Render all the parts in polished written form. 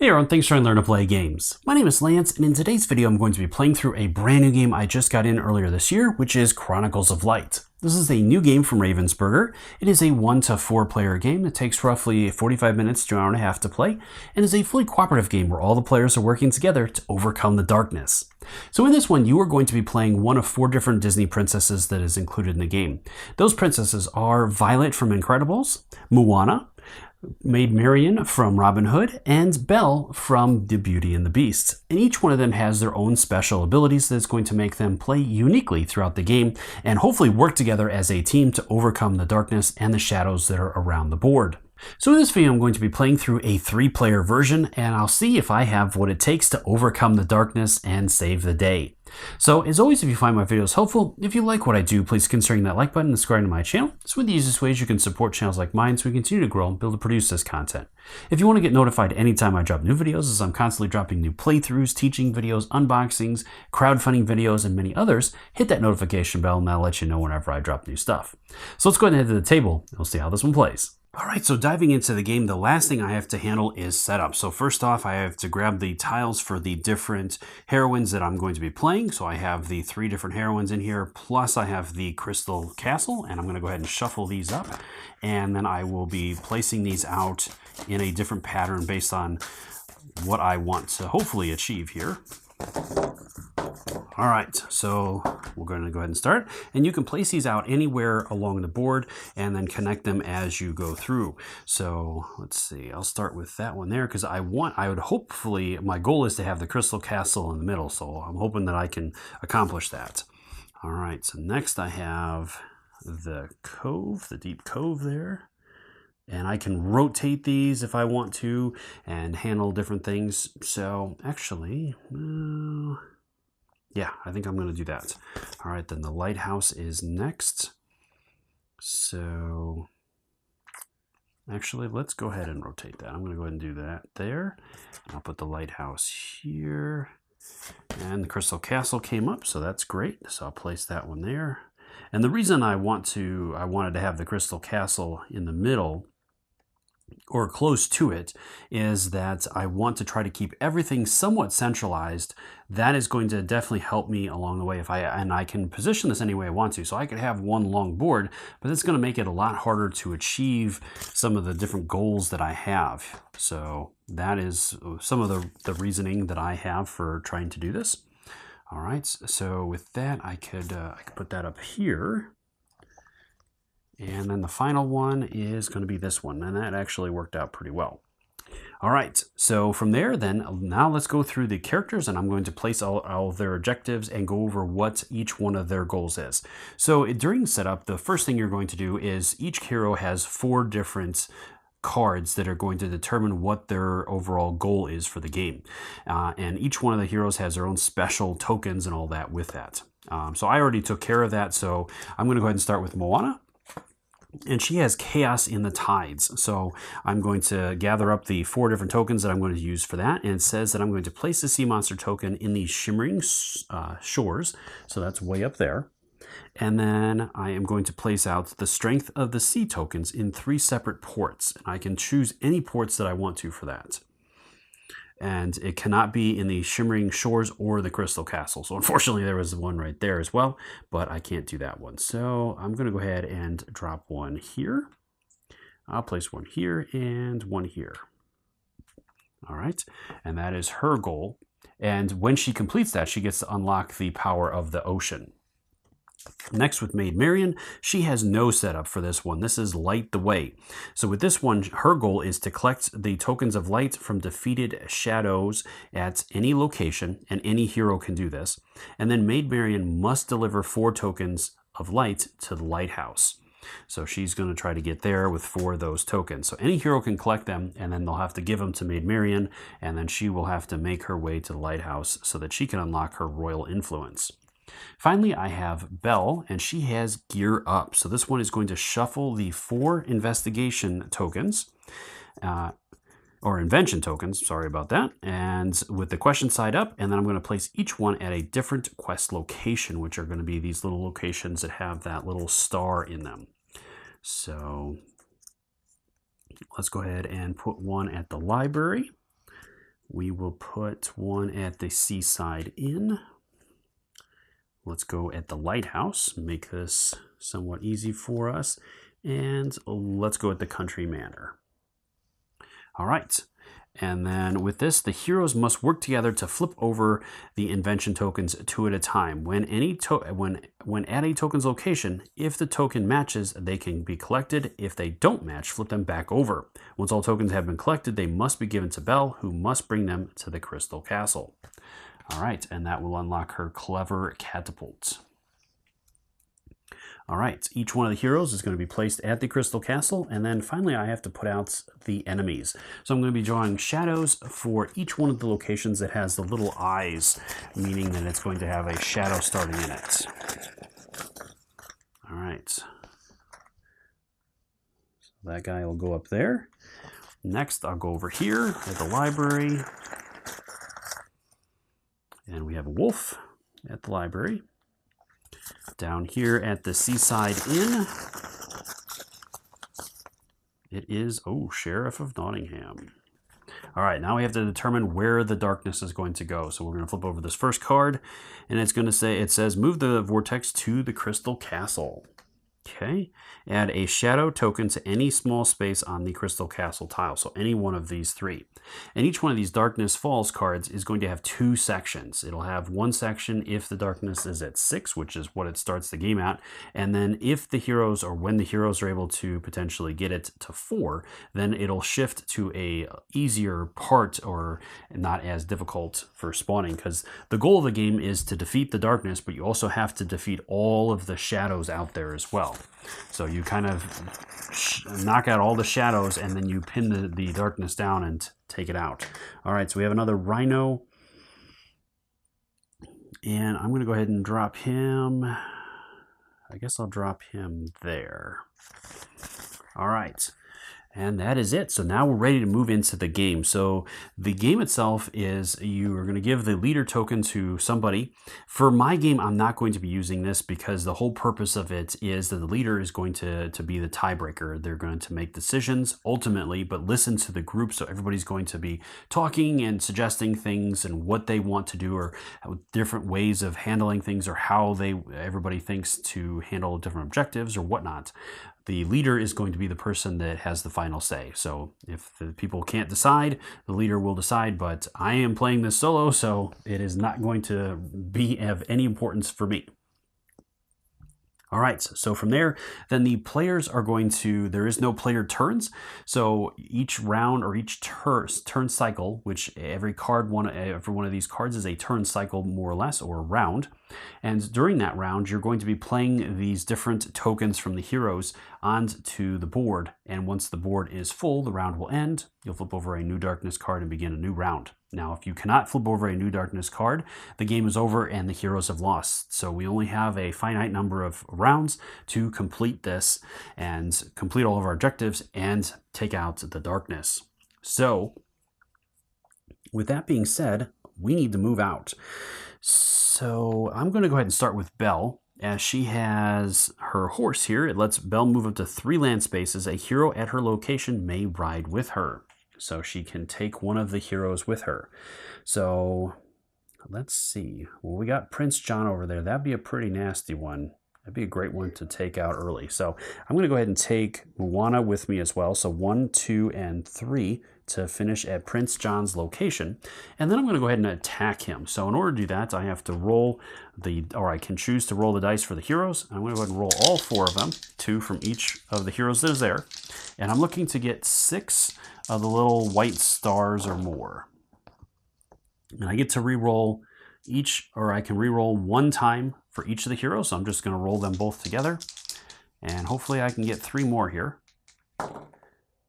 Hey everyone, thanks for joining Learn to Play Games. My name is Lance, and in today's video I'm going to be playing through a brand new game I just got in earlier this year, which is Chronicles of Light. This is a new game from Ravensburger. It is a 1 to 4 player game that takes roughly 45 minutes to an hour and a half to play, and is a fully cooperative game where all the players are working together to overcome the darkness. So in this one, you are going to be playing one of 4 different Disney princesses that is included in the game. Those princesses are Violet from Incredibles, Moana, Maid Marian from Robin Hood, and Belle from The Beauty and the Beast. And each one of them has their own special abilities that's going to make them play uniquely throughout the game and hopefully work together as a team to overcome the darkness and the shadows that are around the board. So in this video I'm going to be playing through a 3-player version, and I'll see if I have what it takes to overcome the darkness and save the day. So as always, if you find my videos helpful, if you like what I do, please consider hitting that like button and subscribing to my channel. It's one of the easiest ways you can support channels like mine so we continue to grow and build and produce this content. If you want to get notified anytime I drop new videos, as I'm constantly dropping new playthroughs, teaching videos, unboxings, crowdfunding videos, and many others, hit that notification bell and that'll let you know whenever I drop new stuff. So let's go ahead and head to the table and we'll see how this one plays. Alright, so diving into the game, the last thing I have to handle is setup. So first off, I have to grab the tiles for the different heroines that I'm going to be playing. So I have the 3 different heroines in here, plus I have the Crystal Castle, and I'm going to go ahead and shuffle these up. And then I will be placing these out in a different pattern based on what I want to hopefully achieve here. All right, so we're going to go ahead and start, and you can place these out anywhere along the board and then connect them as you go through. So let's see, I'll start with that one there because I would hopefully, my goal is to have the Crystal Castle in the middle, so I'm hoping that I can accomplish that. All right, so next I have the cove, the deep cove there. And I can rotate these if I want to and handle different things. So actually, yeah, I think I'm going to do that. All right, then the lighthouse is next. So actually, let's go ahead and rotate that. I'm going to go ahead and do that there. I'll put the lighthouse here. And the Crystal Castle came up, so that's great. So I'll place that one there. And the reason I wanted to have the Crystal Castle in the middle or close to it is that I want to try to keep everything somewhat centralized. That is going to definitely help me along the way and I can position this any way I want to. So I could have one long board, but it's going to make it a lot harder to achieve some of the different goals that I have. So that is some of the reasoning that I have for trying to do this. All right, so with that, I could put that up here. And then the final one is going to be this one, and that actually worked out pretty well. All right, so from there then, now let's go through the characters, and I'm going to place all of their objectives and go over what each one of their goals is. So during setup, the first thing you're going to do is each hero has 4 different cards that are going to determine what their overall goal is for the game. And each one of the heroes has their own special tokens and all that with that. So I already took care of that, so I'm going to go ahead and start with Moana. And she has Chaos in the Tides. So I'm going to gather up the 4 different tokens that I'm going to use for that. And it says that I'm going to place the sea monster token in the shimmering shores. So that's way up there. And then I am going to place out the strength of the sea tokens in 3 separate ports. And I can choose any ports that I want to for that. And it cannot be in the Shimmering Shores or the Crystal Castle. So unfortunately there was one right there as well, but I can't do that one. So I'm going to go ahead and drop one here. I'll place one here and one here. All right, and that is her goal. And when she completes that, she gets to unlock the power of the ocean. Next with Maid Marian, she has no setup for this one. This is Light the Way. So with this one, her goal is to collect the tokens of light from defeated shadows at any location, and any hero can do this. And then Maid Marian must deliver 4 tokens of light to the lighthouse. So she's going to try to get there with 4 of those tokens. So any hero can collect them, and then they'll have to give them to Maid Marian, and then she will have to make her way to the lighthouse so that she can unlock her royal influence. Finally, I have Belle, and she has Gear Up. So this one is going to shuffle the 4 investigation tokens, or invention tokens, sorry about that, and with the question side up, and then I'm going to place each one at a different quest location, which are going to be these little locations that have that little star in them. So let's go ahead and put one at the library. We will put one at the Seaside Inn. Let's go at the Lighthouse, make this somewhat easy for us. And let's go at the Country Manor. All right. And then with this, the heroes must work together to flip over the invention tokens two at a time. When at a token's location, if the token matches, they can be collected. If they don't match, flip them back over. Once all tokens have been collected, they must be given to Belle, who must bring them to the Crystal Castle. All right, and that will unlock her Clever Catapult. All right, each one of the heroes is going to be placed at the Crystal Castle, and then finally I have to put out the enemies. So I'm going to be drawing shadows for each one of the locations that has the little eyes, meaning that it's going to have a shadow starting in it. All right. So that guy will go up there. Next, I'll go over here at the library, and we have a wolf at the library. Down here at the Seaside Inn, it is, Sheriff of Nottingham. All right, now we have to determine where the darkness is going to go. So we're going to flip over this first card, and it's going to say, it says, move the vortex to the Crystal Castle. Okay, add a shadow token to any small space on the Crystal Castle tile, so any one of these three. And each one of these Darkness Falls cards is going to have two sections. It'll have one section if the darkness is at 6, which is what it starts the game at, and then if the heroes, or when the heroes are able to potentially get it to 4, then it'll shift to a easier part, or not as difficult for spawning, because the goal of the game is to defeat the darkness, but you also have to defeat all of the shadows out there as well. So you kind of knock out all the shadows, and then you pin the darkness down and take it out. All right, so we have another rhino. And I'm going to go ahead and drop him. I guess I'll drop him there. All right. And that is it. So now we're ready to move into the game. So the game itself is you are going to give the leader token to somebody. For my game, I'm not going to be using this because the whole purpose of it is that the leader is going to be the tiebreaker. They're going to make decisions ultimately, but listen to the group. So everybody's going to be talking and suggesting things and what they want to do, or different ways of handling things, or how everybody thinks to handle different objectives or whatnot. The leader is going to be the person that has the final say. So if the people can't decide, the leader will decide, but I am playing this solo, so it is not going to be of any importance for me. All right, so from there, then the players are going to, there is no player turns. So each round, or each turn cycle, which every one of these cards is a turn cycle more or less, or a round. And during that round, you're going to be playing these different tokens from the heroes onto the board. And once the board is full, the round will end. You'll flip over a new darkness card and begin a new round. Now, if you cannot flip over a new darkness card, the game is over and the heroes have lost. So we only have a finite number of rounds to complete this and complete all of our objectives and take out the darkness. So with that being said, we need to move out. So I'm going to go ahead and start with Belle. As she has her horse here, it lets Belle move up to 3 land spaces. A hero at her location may ride with her. So she can take one of the heroes with her. So let's see. Well, we got Prince John over there. That'd be a pretty nasty one. That'd be a great one to take out early. So I'm going to go ahead and take Moana with me as well. So 1, 2, and 3 to finish at Prince John's location. And then I'm going to go ahead and attack him. So in order to do that, I have to roll I can choose to roll the dice for the heroes. I'm going to go ahead and roll all 4 of them, 2 from each of the heroes that is there. And I'm looking to get 6 of the little white stars or more. And I get to re-roll each, or I can re-roll 1 time for each of the heroes. So I'm just going to roll them both together. And hopefully I can get 3 more here.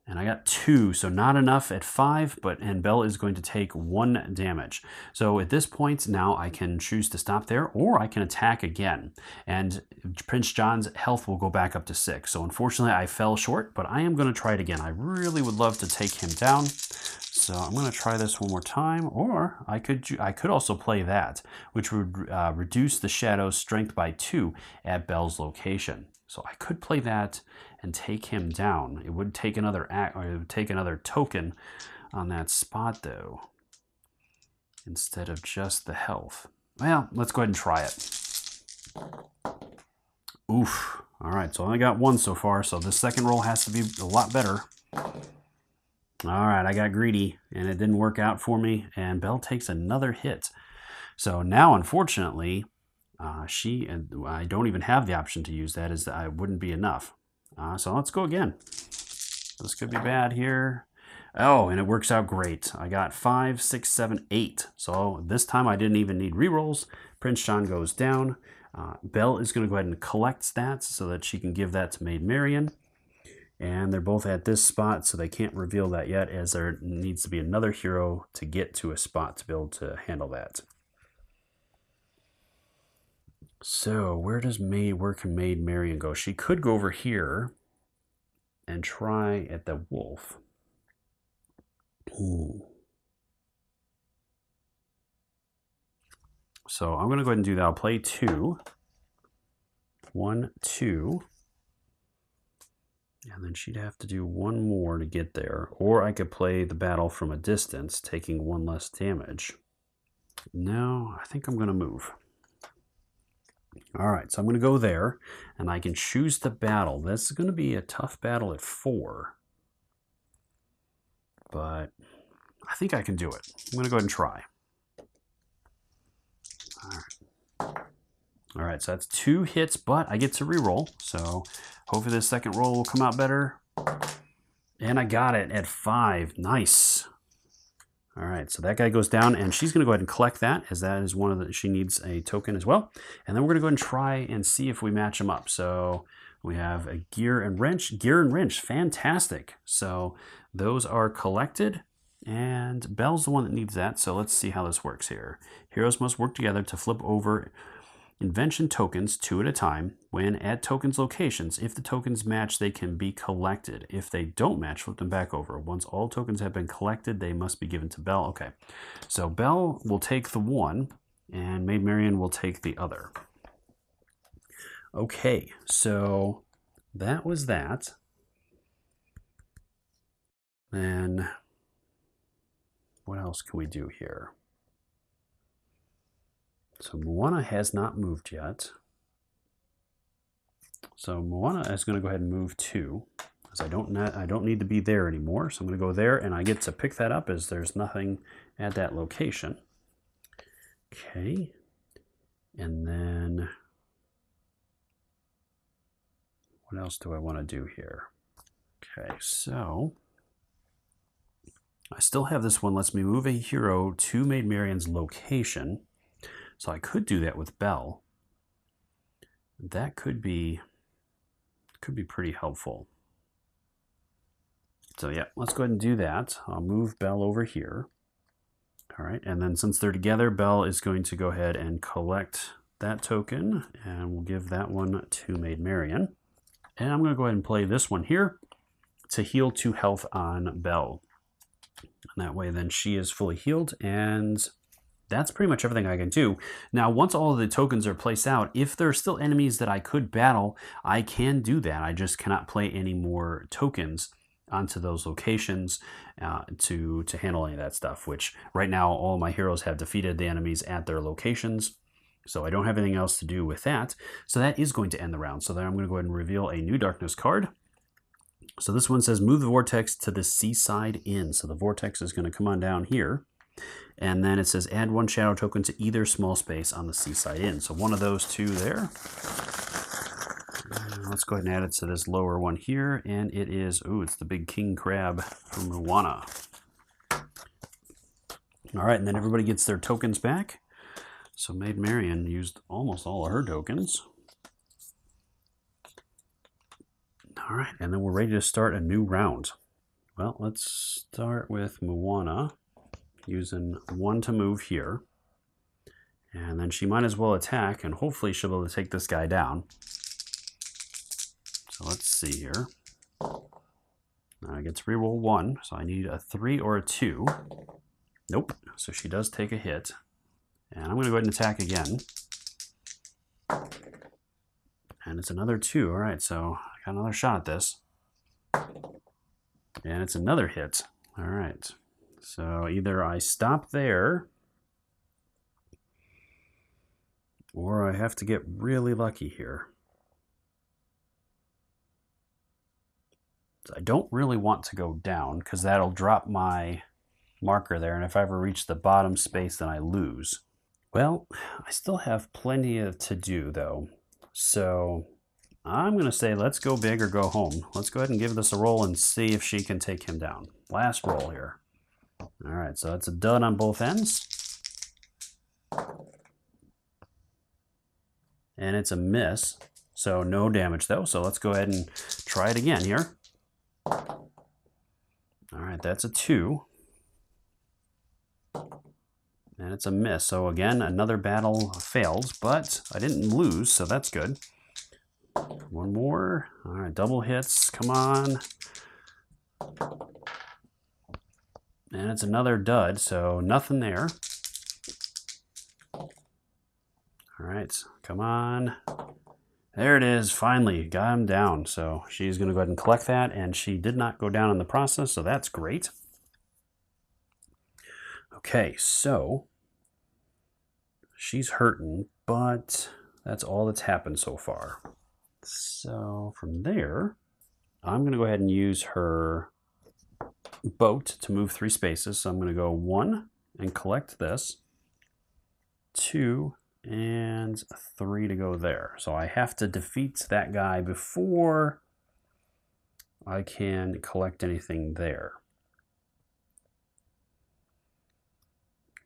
And I got 2, so not enough at 5, and Belle is going to take 1 damage. So at this point, now I can choose to stop there, or I can attack again. And Prince John's health will go back up to 6. So unfortunately, I fell short, but I am going to try it again. I really would love to take him down. So I'm going to try this one more time, or I could also play that, which would reduce the shadow's strength by 2 at Belle's location. So I could play that and take him down. It would take another token on that spot, though. instead of just the health. Well, let's go ahead and try it. Oof. All right, so I only got one so far, so this second roll has to be a lot better. All right, I got greedy, and it didn't work out for me, and Belle takes another hit. So now, unfortunately, I don't even have the option to use that, as that wouldn't be enough. So let's go again. This could be bad here. Oh, and it works out great. I got 5, 6, 7, 8. So this time I didn't even need rerolls. Prince John goes down. Belle is going to go ahead and collect that so that she can give that to Maid Marian. And they're both at this spot, so they can't reveal that yet, as there needs to be another hero to get to a spot to be able to handle that. So where can Maid Marian go? She could go over here and try at the wolf. Ooh. So I'm going to go ahead and do that. I'll play 2. 1, 2. And then she'd have to do 1 more to get there. Or I could play the battle from a distance, taking 1 less damage. No, I think I'm going to move. All right, so I'm going to go there, and I can choose the battle. This is going to be a tough battle at 4. But I think I can do it. I'm going to go ahead and try. All right, so that's 2 hits, but I get to reroll. So hopefully this second roll will come out better. And I got it at 5. Nice. All right, so that guy goes down, and she's going to go ahead and collect that, as that is one of the, she needs a token as well. And then we're going to go ahead and try and see if we match them up. So we have a gear and wrench. Gear and wrench, fantastic. So those are collected, and Belle's the one that needs that. So let's see how this works here. Heroes must work together to flip over invention tokens 2 at a time. When at tokens locations, if the tokens match, they can be collected. If they don't match, flip them back over. Once all tokens have been collected, they must be given to Belle. Okay, so Belle will take the one, and Maid Marian will take the other. Okay, so that was that. Then what else can we do here? So Moana has not moved yet. So Moana is going to go ahead and move 2, because I don't need to be there anymore. So I'm going to go there, and I get to pick that up as there's nothing at that location. Okay, and then what else do I want to do here? Okay, so I still have this one. Lets me move a hero to Maid Marian's location. So I could do that with Belle. That could be pretty helpful. So yeah, let's go ahead and do that. I'll move Belle over here. All right, and then since they're together, Belle is going to go ahead and collect that token, and we'll give that one to Maid Marian. And I'm going to go ahead and play this one here to heal 2 health on Belle. And that way then she is fully healed, and that's pretty much everything I can do. Now, once all of the tokens are placed out, if there are still enemies that I could battle, I can do that. I just cannot play any more tokens onto those locations to handle any of that stuff, which right now all my heroes have defeated the enemies at their locations. So I don't have anything else to do with that. So that is going to end the round. So then I'm going to go ahead and reveal a new darkness card. So this one says, move the vortex to the seaside inn. So the vortex is going to come on down here. And then it says add 1 shadow token to either small space on the seaside inn. So one of those 2 there. And let's go ahead and add it to this lower one here. And it is, it's the big king crab from Moana. All right, and then everybody gets their tokens back. So Maid Marian used almost all of her tokens. All right, and then we're ready to start a new round. Well, let's start with Moana, using 1 to move here. And then she might as well attack, and hopefully she'll be able to take this guy down. So let's see here. I get to reroll 1, so I need a 3 or a 2. Nope, so she does take a hit. And I'm going to go ahead and attack again. And it's another 2. All right, so I got another shot at this. And it's another hit. All right. So either I stop there, Or I have to get really lucky here. I don't really want to go down because that'll drop my marker there, and if I ever reach the bottom space, then I lose. Well, I still have plenty to do though, so I'm going to say let's go big or go home. Let's go ahead and give this a roll and see if she can take him down. Last roll here. All right, so that's a dud on both ends. And it's a miss, so no damage though. So let's go ahead and try it again here. All right, that's a 2. And it's a miss. So again, another battle failed, but I didn't lose, so that's good. One more. All right, double hits. Come on. And it's another dud, so nothing there. All right, come on. There it is, finally, got him down. So she's going to go ahead and collect that, and she did not go down in the process, so that's great. Okay, so she's hurting, but that's all that's happened so far. So from there, I'm going to go ahead and use her boat to move 3 spaces. So I'm going to go 1 and collect this, 2 and 3 to go there. So I have to defeat that guy before I can collect anything there.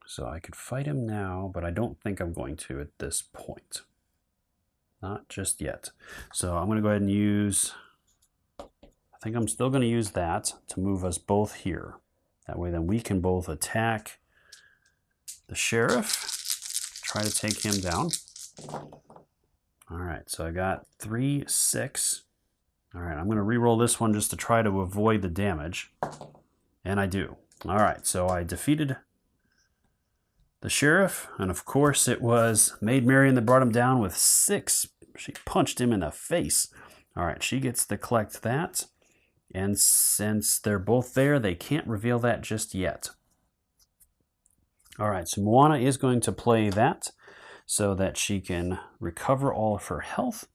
So I could fight him now, but I don't think I'm going to at this point. Not just yet. So I'm going to go ahead and use, I think I'm still going to use that to move us both here. That way then we can both attack the sheriff, try to take him down. All right, so I got 3, 6. All right, I'm going to re-roll this one just to try to avoid the damage. And I do. All right, so I defeated the sheriff, and of course it was Maid Marian that brought him down with 6. She punched him in the face. All right, she gets to collect that. And since they're both there, they can't reveal that just yet. All right, so Moana is going to play that so that she can recover all of her health.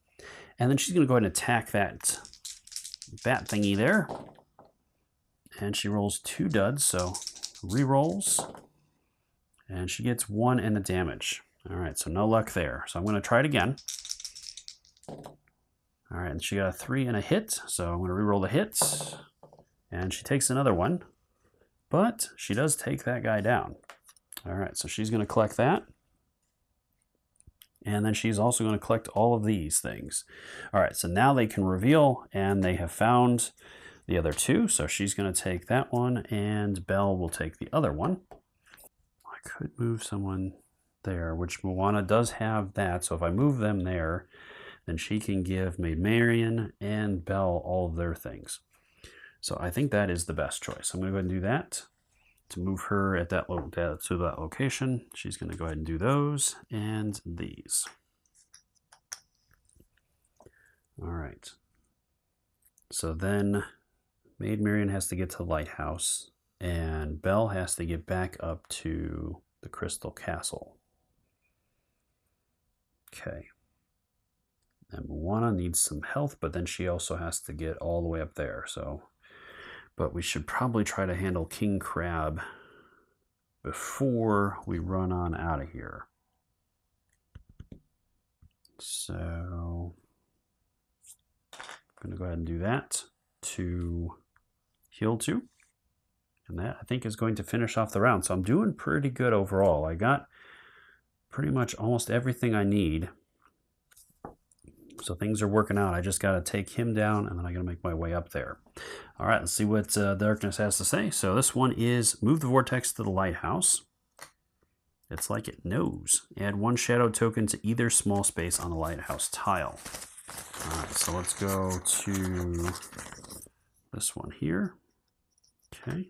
And then she's going to go ahead and attack that bat thingy there. And she rolls 2 duds, so re-rolls. And she gets 1 and a damage. All right, so no luck there. So I'm going to try it again. All right, and she got a 3 and a hit, so I'm going to re-roll the hits. And she takes another one, but she does take that guy down. All right, so she's going to collect that. And then she's also going to collect all of these things. All right, so now they can reveal, and they have found the other 2. So she's going to take that one, and Belle will take the other one. I could move someone there, which Moana does have that. So if I move them there, then she can give Maid Marian and Belle all of their things. So I think that is the best choice. I'm going to go ahead and do that to move her at that to that location. She's going to go ahead and do those and these. All right. So then Maid Marian has to get to the lighthouse, and Belle has to get back up to the Crystal Castle. Okay. And Moana needs some health, but then she also has to get all the way up there. So, but we should probably try to handle King Crab before we run on out of here. So I'm going to go ahead and do that to heal 2. And that, I think, is going to finish off the round. So I'm doing pretty good overall. I got pretty much almost everything I need. So things are working out. I just got to take him down, and then I got to make my way up there. All right, let's see what Darkness has to say. So this one is move the vortex to the lighthouse. It's like it knows. Add 1 shadow token to either small space on the lighthouse tile. All right, so let's go to this one here. Okay.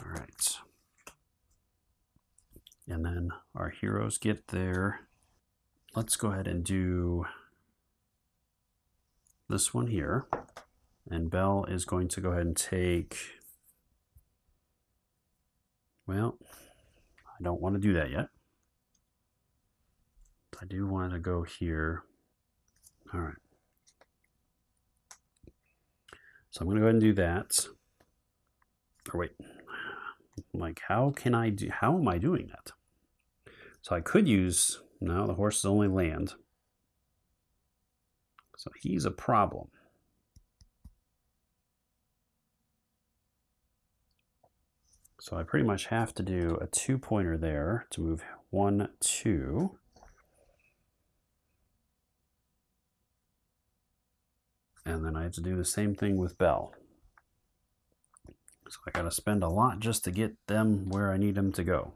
All right. And then our heroes get there. Let's go ahead and do this one here. And Belle is going to go ahead and take, well, I don't want to do that yet. I do want to go here. All right. So I'm going to go ahead and do that. Or wait, like how am I doing that? So I could use, no, the horse is only land. So he's a problem. So I pretty much have to do a 2-pointer there to move 1, 2. And then I have to do the same thing with Belle. So I got to spend a lot just to get them where I need them to go.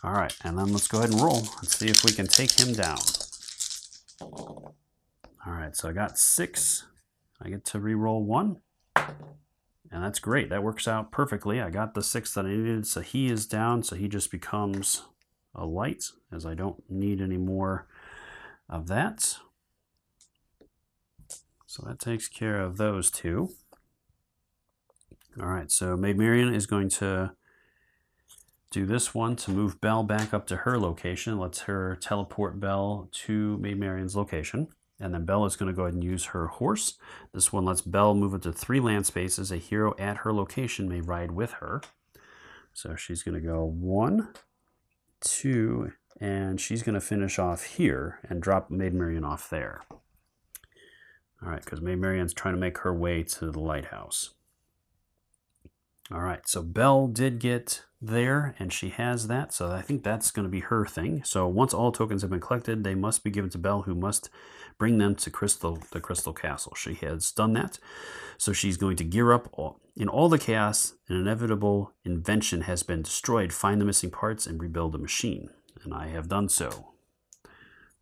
All right, and then let's go ahead and roll and see if we can take him down. All right, so I got 6. I get to re-roll 1. And that's great. That works out perfectly. I got the 6 that I needed, so he is down, so he just becomes a light, as I don't need any more of that. So that takes care of those 2. All right, so Maid Marian is going to do this one to move Belle back up to her location. Let's her teleport Belle to Maid Marian's location. And then Belle is going to go ahead and use her horse. This one lets Belle move it to 3 land spaces. A hero at her location may ride with her. So she's going to go 1, 2, and she's going to finish off here and drop Maid Marian off there. All right, because Maid Marian's trying to make her way to the lighthouse. All right, so Belle did get there, and she has that, so I think that's going to be her thing. So once all tokens have been collected, they must be given to Belle, who must bring them to the Crystal Castle. She has done that, so she's going to gear up. In all the chaos, an inevitable invention has been destroyed. Find the missing parts and rebuild the machine, and I have done so.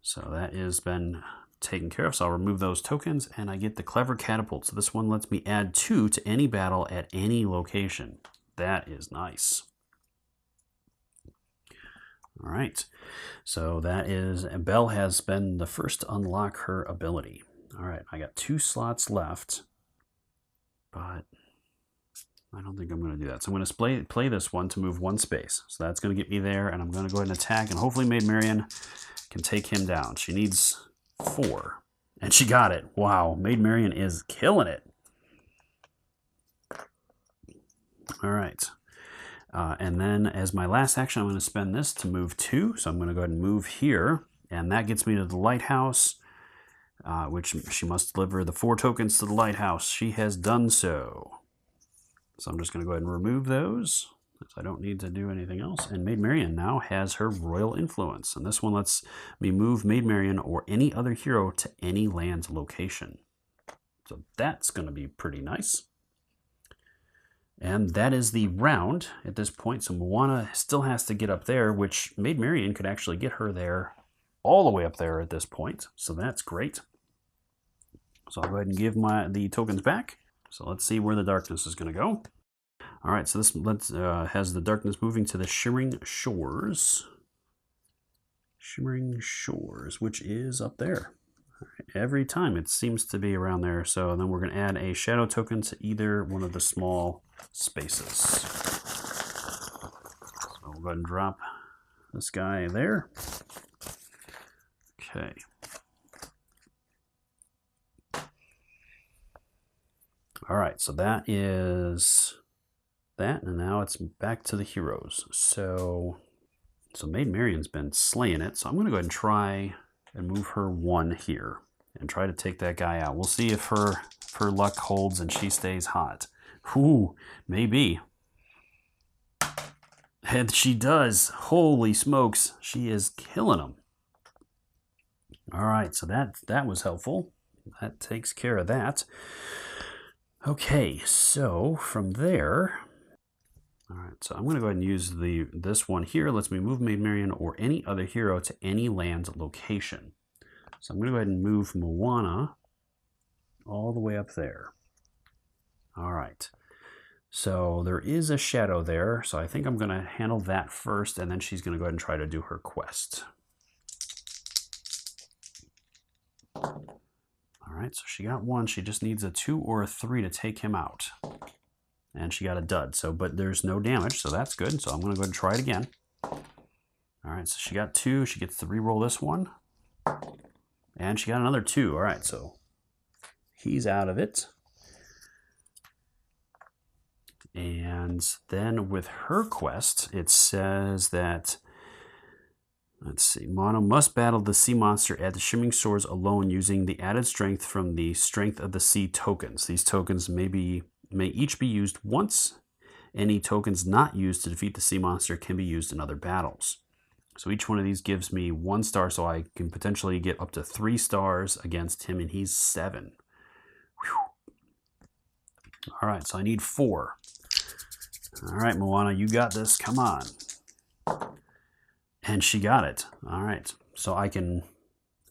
So that has been taken care of, so I'll remove those tokens, and I get the Clever Catapult. So this one lets me add 2 to any battle at any location. That is nice. All right, so that is, and Belle has been the first to unlock her ability. All right, I got 2 slots left, but I don't think I'm going to do that. So I'm going to play this one to move 1 space. So that's going to get me there, and I'm going to go ahead and attack, and hopefully Maid Marian can take him down. She needs 4, and she got it. Wow, Maid Marian is killing it. All right. And then as my last action, I'm going to spend this to move 2. So I'm going to go ahead and move here. And that gets me to the lighthouse, which she must deliver the 4 tokens to the lighthouse. She has done so. So I'm just going to go ahead and remove those. I don't need to do anything else. And Maid Marian now has her royal influence. And this one lets me move Maid Marian or any other hero to any land location. So that's going to be pretty nice. And that is the round at this point. So Moana still has to get up there, which Maid Marian could actually get her there, all the way up there at this point. So that's great. So I'll go ahead and give the tokens back. So let's see where the darkness is going to go. All right, so this has the darkness moving to the Shimmering Shores. Shimmering Shores, which is up there. Every time it seems to be around there. So then we're going to add a shadow token to either one of the small spaces. So we'll go ahead and drop this guy there. Okay. All right, so that is that, and now it's back to the heroes. So Maid Marian's been slaying it, so I'm going to go ahead and try and move her 1 here and try to take that guy out. We'll see if her luck holds and she stays hot. Ooh, maybe. And she does. Holy smokes, she is killing them. All right, so that was helpful. That takes care of that. Okay, so from there, all right, so I'm going to go ahead and use this one here. Lets me move Maid Marian or any other hero to any land location. So I'm going to go ahead and move Moana all the way up there. All right, so there is a shadow there, so I think I'm going to handle that first, and then she's going to go ahead and try to do her quest. All right, so she got 1. She just needs a 2 or a 3 to take him out. And she got a dud, but there's no damage, so that's good. So I'm going to go ahead and try it again. All right, so she got 2. She gets to re-roll this one. And she got another 2. All right, so he's out of it. And then with her quest, it says that, let's see, Mono must battle the sea monster at the Shimmering Shores alone using the added strength from the Strength of the Sea tokens. These tokens may each be used once. Any tokens not used to defeat the sea monster can be used in other battles. So each one of these gives me 1 star, so I can potentially get up to 3 stars against him, and he's 7. Whew. All right, so I need 4. All right, Moana, you got this. Come on. And she got it. All right, so I can,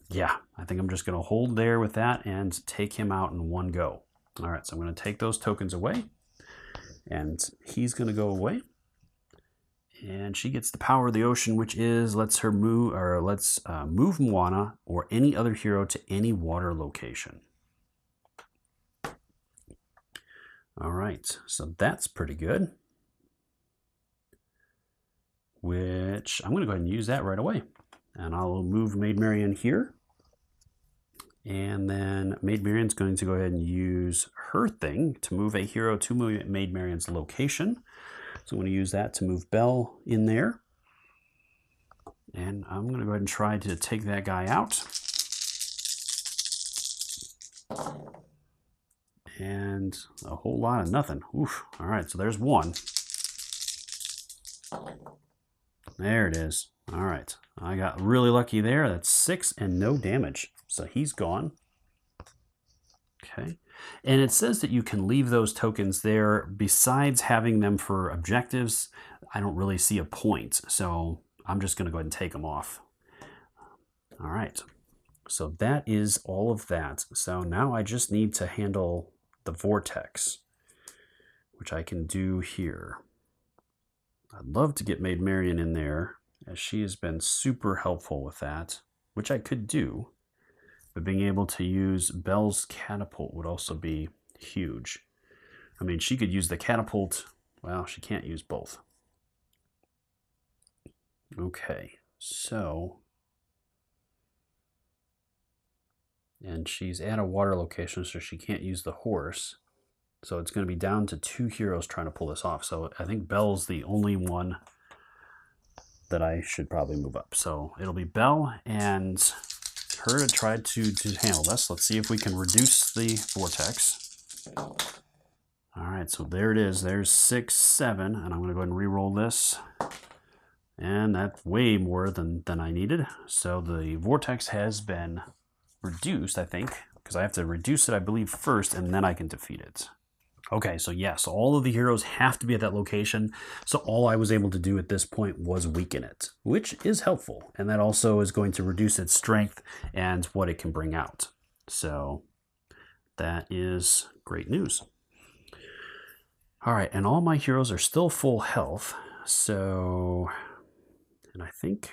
yeah, I think I'm just going to hold there with that and take him out in one go. All right, so I'm going to take those tokens away, and he's going to go away. And she gets the power of the ocean, which is lets move Moana or any other hero to any water location. All right, so that's pretty good. Which I'm going to go ahead and use that right away. And I'll move Maid Marian here. And then Maid Marian's going to go ahead and use her thing to move a hero to Maid Marian's location. So I'm going to use that to move Belle in there. And I'm going to go ahead and try to take that guy out. And a whole lot of nothing. Oof. All right, so there's 1. There it is. All right. I got really lucky there. That's 6 and no damage. So he's gone. Okay. And it says that you can leave those tokens there. Besides having them for objectives, I don't really see a point. So I'm just going to go ahead and take them off. All right. So that is all of that. So now I just need to handle the vortex, which I can do here. I'd love to get Maid Marian in there, as she has been super helpful with that, which I could do. But being able to use Belle's catapult would also be huge. I mean, she could use the catapult. Well, she can't use both. Okay, so... And she's at a water location, so she can't use the horse. So it's going to be down to 2 heroes trying to pull this off. So I think Belle's the only one that I should probably move up. So it'll be Belle and her to try to handle this. Let's see if we can reduce the vortex. All right, so there it is. There's 6, 7, and I'm going to go ahead and re-roll this. And that's way more than I needed. So the vortex has been reduced, I think, because I have to reduce it, I believe, first, and then I can defeat it. Okay, so yes, all of the heroes have to be at that location. So all I was able to do at this point was weaken it, which is helpful. And that also is going to reduce its strength and what it can bring out. So that is great news. All right, and all my heroes are still full health. So, and I think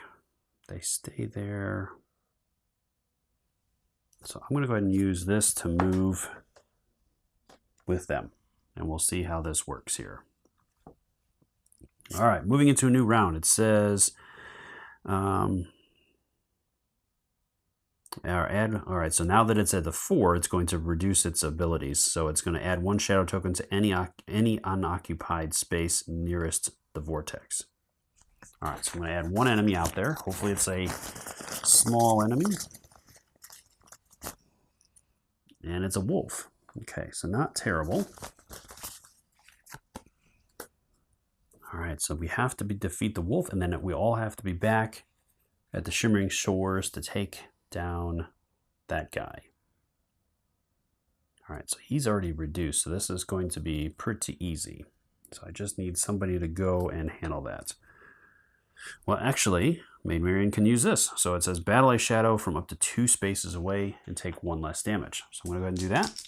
they stay there. So I'm going to go ahead and use this to move with them. And we'll see how this works here. All right, moving into a new round. It says, all right, so now that it's at the 4, it's going to reduce its abilities. So it's going to add 1 shadow token to any unoccupied space nearest the vortex. All right, so I'm going to add 1 enemy out there. Hopefully it's a small enemy. And it's a wolf. Okay, so not terrible. All right, so we have to defeat the wolf, and then we all have to be back at the Shimmering Shores to take down that guy. All right, so he's already reduced, so this is going to be pretty easy. So I just need somebody to go and handle that. Well, actually, Maid Marian can use this. So it says battle a shadow from up to 2 spaces away and take 1 less damage. So I'm going to go ahead and do that.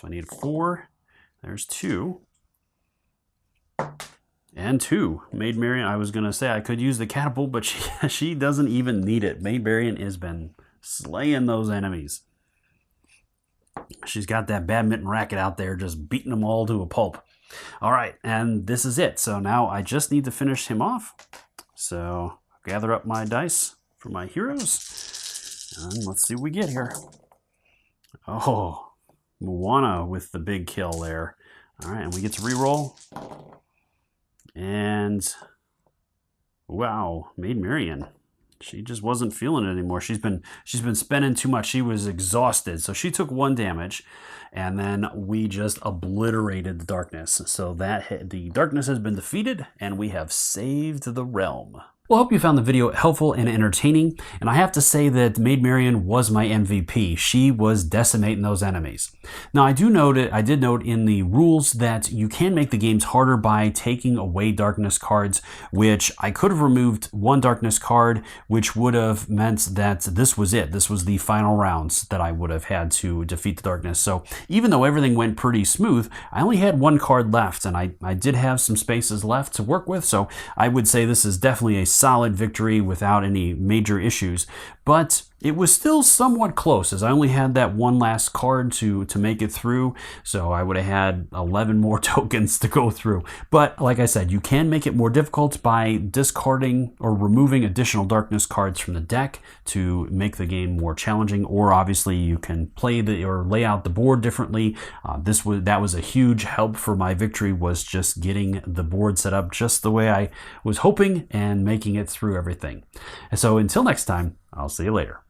So I need 4. There's 2. And 2. Maid Marian, I was going to say I could use the catapult, but she doesn't even need it. Maid Marian has been slaying those enemies. She's got that badminton racket out there just beating them all to a pulp. All right, and this is it. So now I just need to finish him off. So gather up my dice for my heroes. And let's see what we get here. Oh, Moana with the big kill there. All right, and we get to reroll. And wow, Maid Marian. She just wasn't feeling it anymore. She's been spending too much. She was exhausted. So she took 1 damage, and then we just obliterated the darkness. So the darkness has been defeated, and we have saved the realm. Well, I hope you found the video helpful and entertaining, and I have to say that Maid Marian was my MVP. She was decimating those enemies. Now, I did note in the rules that you can make the games harder by taking away darkness cards, which I could have removed 1 darkness card, which would have meant that this was it. This was the final rounds that I would have had to defeat the darkness. So even though everything went pretty smooth, I only had 1 card left, and I did have some spaces left to work with, so I would say this is definitely a solid victory without any major issues, but it was still somewhat close as I only had that 1 last card to make it through, so I would have had 11 more tokens to go through. But like I said, you can make it more difficult by discarding or removing additional darkness cards from the deck to make the game more challenging, or obviously you can or lay out the board differently. That was a huge help for my victory, was just getting the board set up just the way I was hoping and making it through everything. And so until next time, I'll see you later.